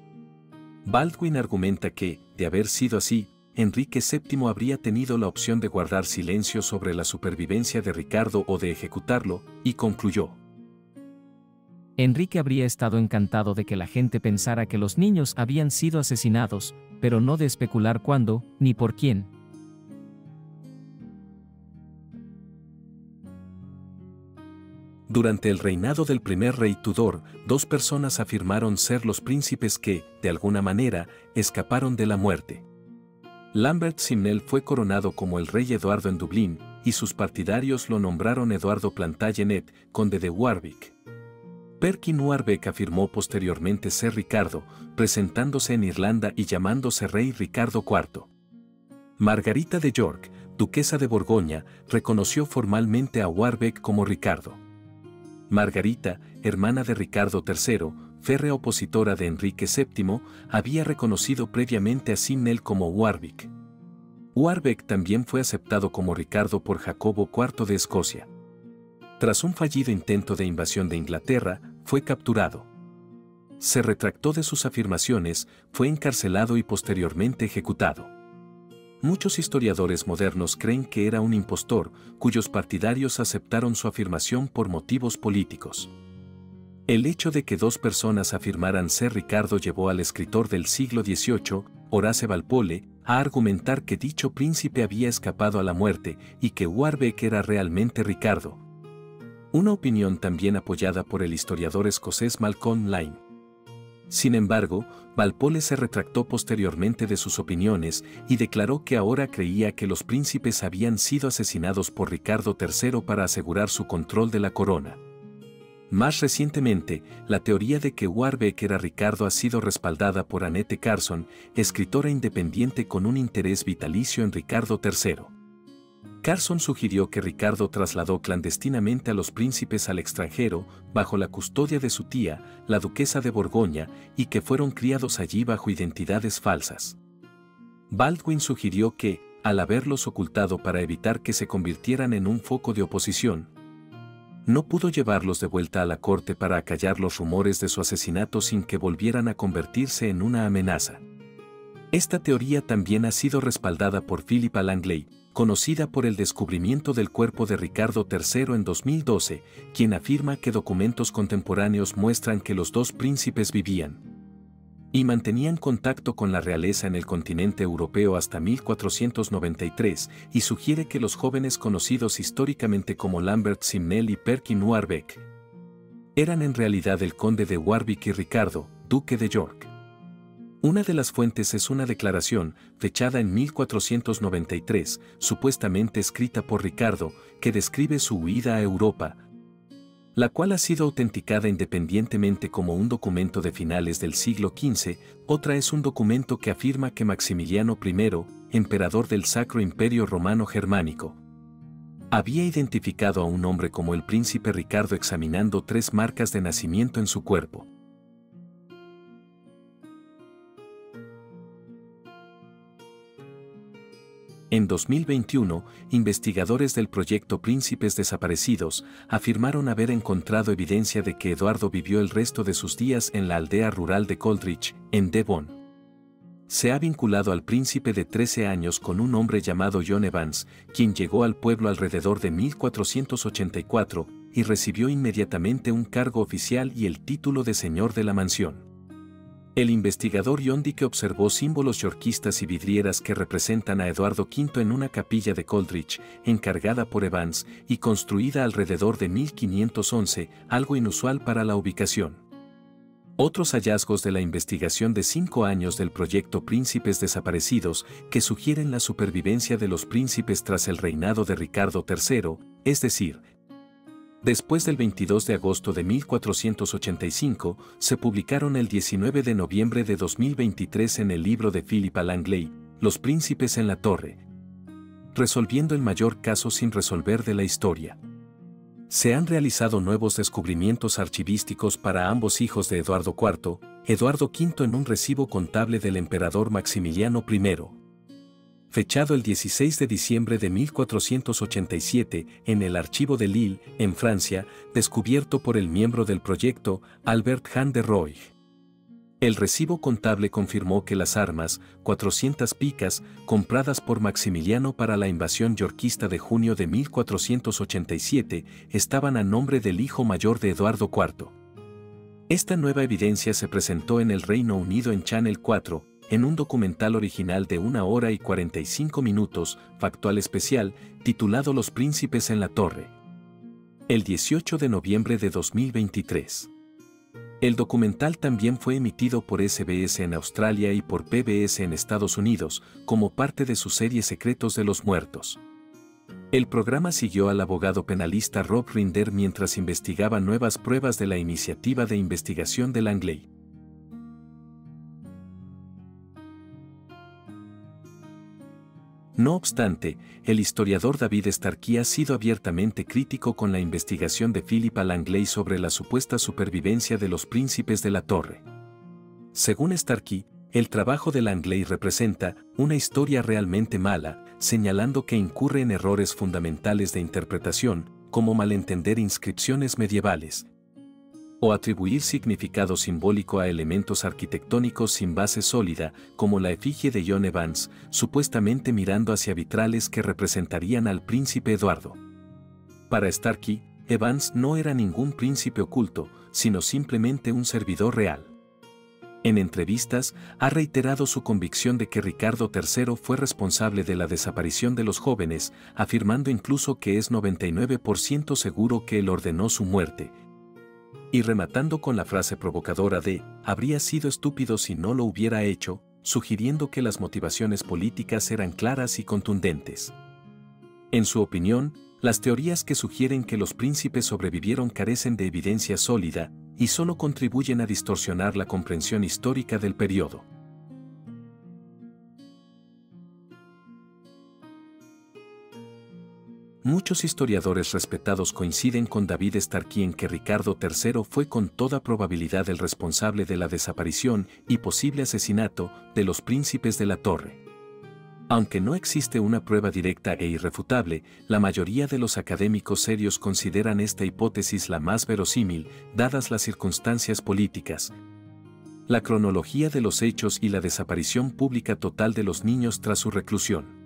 Baldwin argumenta que, de haber sido así, Enrique VII habría tenido la opción de guardar silencio sobre la supervivencia de Ricardo o de ejecutarlo, y concluyó: Enrique habría estado encantado de que la gente pensara que los niños habían sido asesinados, pero no de especular cuándo, ni por quién. Durante el reinado del primer rey Tudor, 2 personas afirmaron ser los príncipes que, de alguna manera, escaparon de la muerte. Lambert Simnel fue coronado como el rey Eduardo en Dublín, y sus partidarios lo nombraron Eduardo Plantagenet, conde de Warwick. Perkin Warbeck afirmó posteriormente ser Ricardo, presentándose en Irlanda y llamándose rey Ricardo IV. Margarita de York, duquesa de Borgoña, reconoció formalmente a Warbeck como Ricardo. Margarita, hermana de Ricardo III, férrea opositora de Enrique VII, había reconocido previamente a Simnel como Warwick. Warbeck también fue aceptado como Ricardo por Jacobo IV de Escocia. Tras un fallido intento de invasión de Inglaterra, fue capturado. Se retractó de sus afirmaciones, fue encarcelado y posteriormente ejecutado. Muchos historiadores modernos creen que era un impostor, cuyos partidarios aceptaron su afirmación por motivos políticos. El hecho de que 2 personas afirmaran ser Ricardo llevó al escritor del siglo XVIII, Horace Walpole, a argumentar que dicho príncipe había escapado a la muerte y que Warbeck era realmente Ricardo. Una opinión también apoyada por el historiador escocés Malcolm Lyne. Sin embargo, Walpole se retractó posteriormente de sus opiniones y declaró que ahora creía que los príncipes habían sido asesinados por Ricardo III para asegurar su control de la corona. Más recientemente, la teoría de que Warbeck era Ricardo ha sido respaldada por Annette Carson, escritora independiente con un interés vitalicio en Ricardo III. Carson sugirió que Ricardo trasladó clandestinamente a los príncipes al extranjero, bajo la custodia de su tía, la duquesa de Borgoña, y que fueron criados allí bajo identidades falsas. Baldwin sugirió que, al haberlos ocultado para evitar que se convirtieran en un foco de oposición, no pudo llevarlos de vuelta a la corte para acallar los rumores de su asesinato sin que volvieran a convertirse en una amenaza. Esta teoría también ha sido respaldada por Philippa Langley, conocida por el descubrimiento del cuerpo de Ricardo III en 2012, quien afirma que documentos contemporáneos muestran que los dos príncipes vivían y mantenían contacto con la realeza en el continente europeo hasta 1493, y sugiere que los jóvenes conocidos históricamente como Lambert Simnel y Perkin Warbeck eran en realidad el conde de Warwick y Ricardo, duque de York. Una de las fuentes es una declaración, fechada en 1493, supuestamente escrita por Ricardo, que describe su huida a Europa, la cual ha sido autenticada independientemente como un documento de finales del siglo XV. Otra es un documento que afirma que Maximiliano I, emperador del Sacro Imperio Romano Germánico, había identificado a un hombre como el príncipe Ricardo examinando 3 marcas de nacimiento en su cuerpo. En 2021, investigadores del proyecto Príncipes Desaparecidos afirmaron haber encontrado evidencia de que Eduardo vivió el resto de sus días en la aldea rural de Coldridge, en Devon. Se ha vinculado al príncipe de 13 años con un hombre llamado John Evans, quien llegó al pueblo alrededor de 1484 y recibió inmediatamente un cargo oficial y el título de señor de la mansión. El investigador John Dicke observó símbolos yorquistas y vidrieras que representan a Eduardo V en una capilla de Coldridge, encargada por Evans y construida alrededor de 1511, algo inusual para la ubicación. Otros hallazgos de la investigación de 5 años del proyecto Príncipes Desaparecidos, que sugieren la supervivencia de los príncipes tras el reinado de Ricardo III, es decir, después del 22 de agosto de 1485, se publicaron el 19 de noviembre de 2023 en el libro de Philippa Langley, Los príncipes en la torre, resolviendo el mayor caso sin resolver de la historia. Se han realizado nuevos descubrimientos archivísticos para ambos hijos de Eduardo IV, Eduardo V en un recibo contable del emperador Maximiliano I, fechado el 16 de diciembre de 1487 en el archivo de Lille, en Francia, descubierto por el miembro del proyecto, Albert Jan de Roy. El recibo contable confirmó que las armas, 400 picas, compradas por Maximiliano para la invasión yorquista de junio de 1487, estaban a nombre del hijo mayor de Eduardo IV. Esta nueva evidencia se presentó en el Reino Unido en Channel 4, en un documental original de 1 hora y 45 minutos, factual especial, titulado Los príncipes en la torre. El 18 de noviembre de 2023. El documental también fue emitido por SBS en Australia y por PBS en Estados Unidos, como parte de su serie Secretos de los Muertos. El programa siguió al abogado penalista Rob Rinder mientras investigaba nuevas pruebas de la iniciativa de investigación de Langley. No obstante, el historiador David Starkey ha sido abiertamente crítico con la investigación de Philippa Langley sobre la supuesta supervivencia de los príncipes de la torre. Según Starkey, el trabajo de Langley representa una historia realmente mala, señalando que incurre en errores fundamentales de interpretación, como malentender inscripciones medievales o atribuir significado simbólico a elementos arquitectónicos sin base sólida, como la efigie de John Evans, supuestamente mirando hacia vitrales que representarían al príncipe Eduardo. Para Starkey, Evans no era ningún príncipe oculto, sino simplemente un servidor real. En entrevistas, ha reiterado su convicción de que Ricardo III fue responsable de la desaparición de los jóvenes, afirmando incluso que es 99% seguro que él ordenó su muerte, y rematando con la frase provocadora de «habría sido estúpido si no lo hubiera hecho», sugiriendo que las motivaciones políticas eran claras y contundentes. En su opinión, las teorías que sugieren que los príncipes sobrevivieron carecen de evidencia sólida y solo contribuyen a distorsionar la comprensión histórica del periodo. Muchos historiadores respetados coinciden con David Starkey en que Ricardo III fue con toda probabilidad el responsable de la desaparición y posible asesinato de los príncipes de la Torre. Aunque no existe una prueba directa e irrefutable, la mayoría de los académicos serios consideran esta hipótesis la más verosímil, dadas las circunstancias políticas, la cronología de los hechos y la desaparición pública total de los niños tras su reclusión.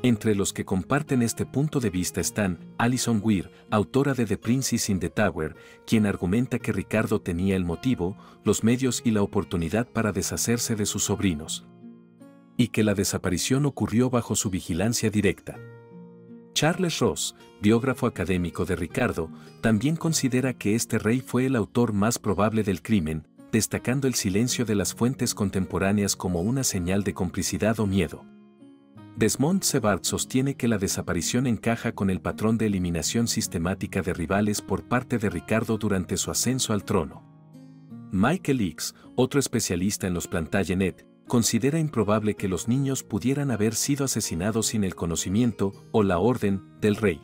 Entre los que comparten este punto de vista están Alison Weir, autora de The Princess in the Tower, quien argumenta que Ricardo tenía el motivo, los medios y la oportunidad para deshacerse de sus sobrinos, y que la desaparición ocurrió bajo su vigilancia directa. Charles Ross, biógrafo académico de Ricardo, también considera que este rey fue el autor más probable del crimen, destacando el silencio de las fuentes contemporáneas como una señal de complicidad o miedo. Desmond Sebart sostiene que la desaparición encaja con el patrón de eliminación sistemática de rivales por parte de Ricardo durante su ascenso al trono. Michael Hicks, otro especialista en los Plantagenet, considera improbable que los niños pudieran haber sido asesinados sin el conocimiento o la orden del rey.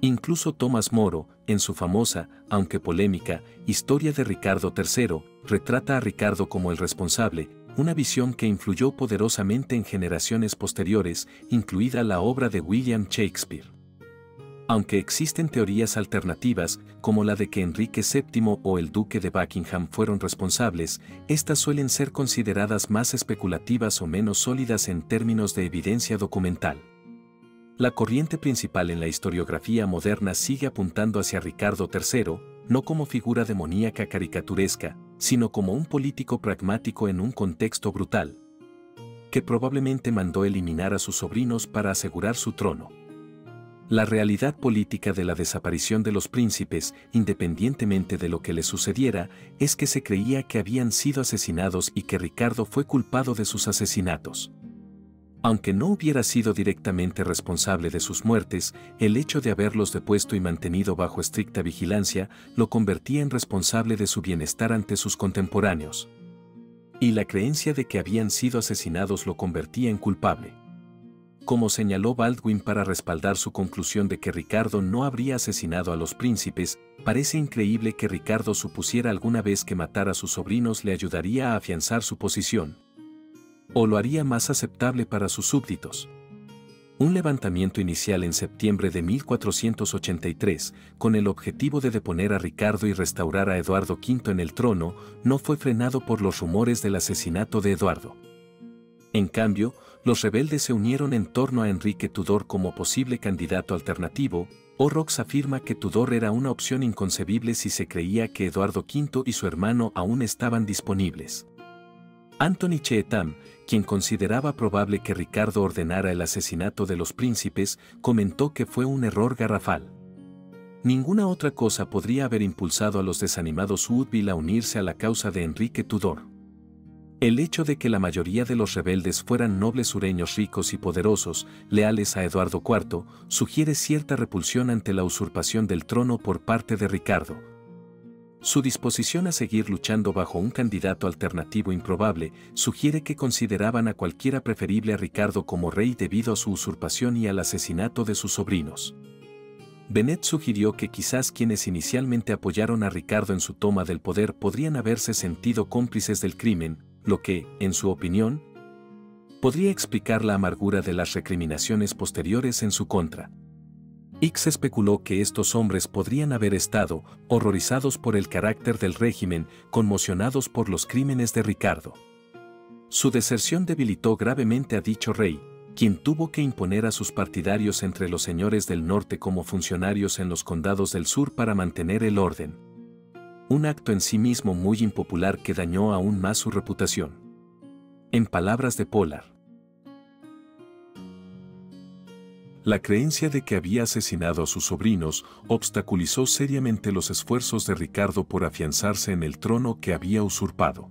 Incluso Thomas Moro, en su famosa, aunque polémica, Historia de Ricardo III, retrata a Ricardo como el responsable, una visión que influyó poderosamente en generaciones posteriores, incluida la obra de William Shakespeare. Aunque existen teorías alternativas, como la de que Enrique VII o el Duque de Buckingham fueron responsables, estas suelen ser consideradas más especulativas o menos sólidas en términos de evidencia documental. La corriente principal en la historiografía moderna sigue apuntando hacia Ricardo III, no como figura demoníaca caricaturesca, sino como un político pragmático en un contexto brutal, que probablemente mandó eliminar a sus sobrinos para asegurar su trono. La realidad política de la desaparición de los príncipes, independientemente de lo que les sucediera, es que se creía que habían sido asesinados y que Ricardo fue culpado de sus asesinatos. Aunque no hubiera sido directamente responsable de sus muertes, el hecho de haberlos depuesto y mantenido bajo estricta vigilancia lo convertía en responsable de su bienestar ante sus contemporáneos. Y la creencia de que habían sido asesinados lo convertía en culpable. Como señaló Baldwin para respaldar su conclusión de que Ricardo no habría asesinado a los príncipes, parece increíble que Ricardo supusiera alguna vez que matar a sus sobrinos le ayudaría a afianzar su posición, o lo haría más aceptable para sus súbditos. Un levantamiento inicial en septiembre de 1483, con el objetivo de deponer a Ricardo y restaurar a Eduardo V en el trono, no fue frenado por los rumores del asesinato de Eduardo. En cambio, los rebeldes se unieron en torno a Enrique Tudor como posible candidato alternativo. Horrocks afirma que Tudor era una opción inconcebible si se creía que Eduardo V y su hermano aún estaban disponibles. Anthony Cheetham, quien consideraba probable que Ricardo ordenara el asesinato de los príncipes, comentó que fue un error garrafal. Ninguna otra cosa podría haber impulsado a los desanimados Woodville a unirse a la causa de Enrique Tudor. El hecho de que la mayoría de los rebeldes fueran nobles sureños ricos y poderosos, leales a Eduardo IV, sugiere cierta repulsión ante la usurpación del trono por parte de Ricardo. Su disposición a seguir luchando bajo un candidato alternativo improbable sugiere que consideraban a cualquiera preferible a Ricardo como rey debido a su usurpación y al asesinato de sus sobrinos. Bennett sugirió que quizás quienes inicialmente apoyaron a Ricardo en su toma del poder podrían haberse sentido cómplices del crimen, lo que, en su opinión, podría explicar la amargura de las recriminaciones posteriores en su contra. Hicks especuló que estos hombres podrían haber estado horrorizados por el carácter del régimen, conmocionados por los crímenes de Ricardo. Su deserción debilitó gravemente a dicho rey, quien tuvo que imponer a sus partidarios entre los señores del norte como funcionarios en los condados del sur para mantener el orden. Un acto en sí mismo muy impopular que dañó aún más su reputación. En palabras de Pollard, la creencia de que había asesinado a sus sobrinos obstaculizó seriamente los esfuerzos de Ricardo por afianzarse en el trono que había usurpado.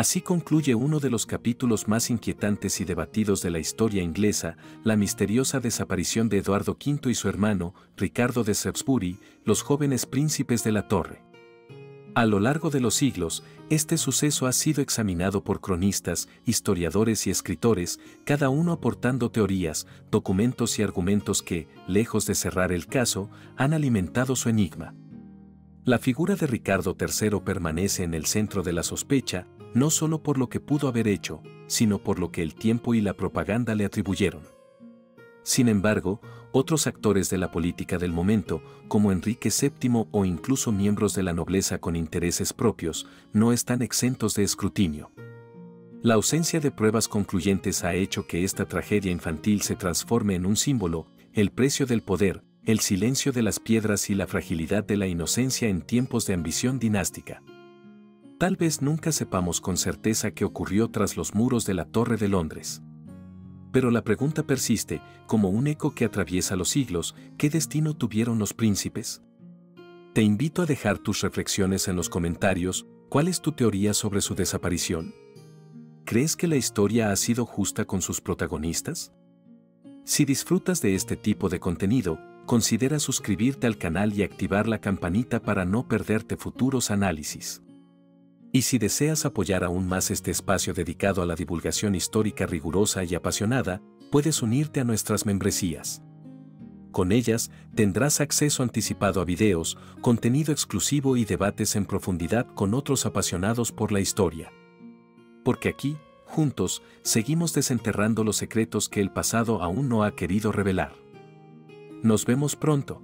Así concluye uno de los capítulos más inquietantes y debatidos de la historia inglesa, la misteriosa desaparición de Eduardo V y su hermano, Ricardo de Shrewsbury, los jóvenes príncipes de la Torre. A lo largo de los siglos, este suceso ha sido examinado por cronistas, historiadores y escritores, cada uno aportando teorías, documentos y argumentos que, lejos de cerrar el caso, han alimentado su enigma. La figura de Ricardo III permanece en el centro de la sospecha, no solo por lo que pudo haber hecho, sino por lo que el tiempo y la propaganda le atribuyeron. Sin embargo, otros actores de la política del momento, como Enrique VII o incluso miembros de la nobleza con intereses propios, no están exentos de escrutinio. La ausencia de pruebas concluyentes ha hecho que esta tragedia infantil se transforme en un símbolo, el precio del poder, el silencio de las piedras y la fragilidad de la inocencia en tiempos de ambición dinástica. Tal vez nunca sepamos con certeza qué ocurrió tras los muros de la Torre de Londres. Pero la pregunta persiste, como un eco que atraviesa los siglos, ¿qué destino tuvieron los príncipes? Te invito a dejar tus reflexiones en los comentarios. ¿Cuál es tu teoría sobre su desaparición? ¿Crees que la historia ha sido justa con sus protagonistas? Si disfrutas de este tipo de contenido, considera suscribirte al canal y activar la campanita para no perderte futuros análisis. Y si deseas apoyar aún más este espacio dedicado a la divulgación histórica rigurosa y apasionada, puedes unirte a nuestras membresías. Con ellas, tendrás acceso anticipado a videos, contenido exclusivo y debates en profundidad con otros apasionados por la historia. Porque aquí, juntos, seguimos desenterrando los secretos que el pasado aún no ha querido revelar. Nos vemos pronto.